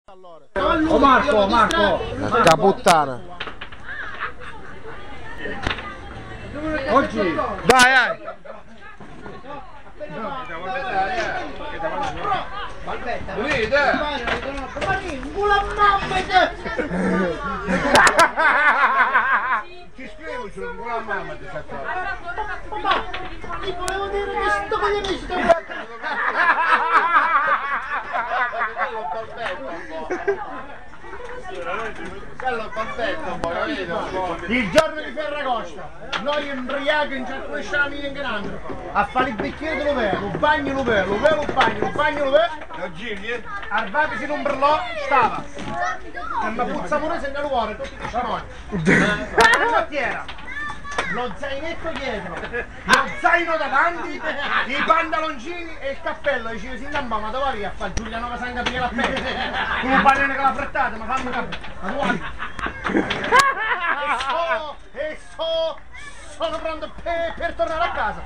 Allora. Oh Marco! Da puttana. Oggi! Dai! Ti scrivo su un buon mamma di Ti volevo dire che sto con gli amici il giorno di Ferragosta, noi imbriachi in cercano in grande, a fare il bicchiere lo vero, lo bagno lo vero, lo vero lo bagno lo vero, arrivatisi in un brillò, stava, e mi puzza pure se nel cuore, tutti i sciamoni. La era lo zainetto dietro, lo zaino davanti, i pantaloncini e il cappello, dicevo sin da mamma, dove vai a fare Giuliano che sangue piena la pelle, con un panino che l'ha frettata, ma fammi un cappello, ma guarda. Sono pronto per tornare a casa.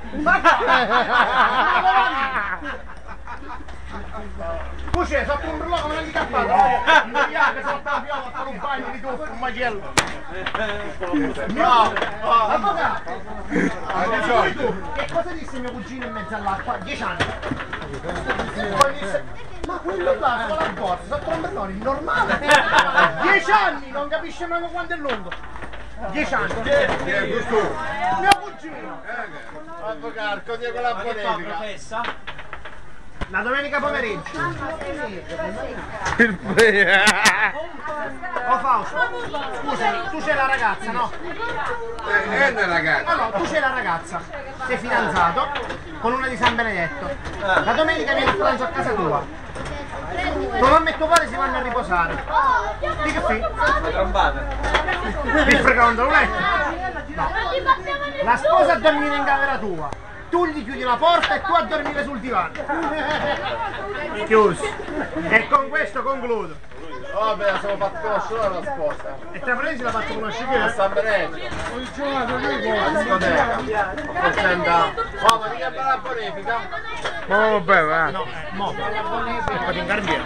Tu c'è, sotto un brullo come una handicappata. Non gli ha che sotto la viola a fare un bagno di tuffo, un macello. No, avvocato. Che cosa disse mio cugino in mezzo all'acqua? 10 anni. Poi disse, ma quello là con la borsa, sotto l'ombrellone, normale. 10 anni, non capisce manco quanto è lungo. 10 anni. Mio cugino. Avvocato, così con la polemica. La domenica pomeriggio. Oh Fausto, scusami, tu c'è la ragazza, no? È una ragazza. No, tu c'è la ragazza, sei fidanzato con una di San Benedetto. La domenica viene a pranzo a casa tua. Tua mamma e tuo padre si vanno a riposare. Di che fai? Vi frequentano un letto? No. La sposa a dormire in camera tua. Tu gli chiudi la porta e tu a dormire sul divano. Chiuso. E con questo concludo. Vabbè, siamo fatti conoscere la sposa. E tra parentesi la faccio conoscere A che? San Benedetto. A discoteca. Senta. Oh, ma mica per la bonifica? Ma vabbè, va. No, mo. Ecco, ti incarbiere.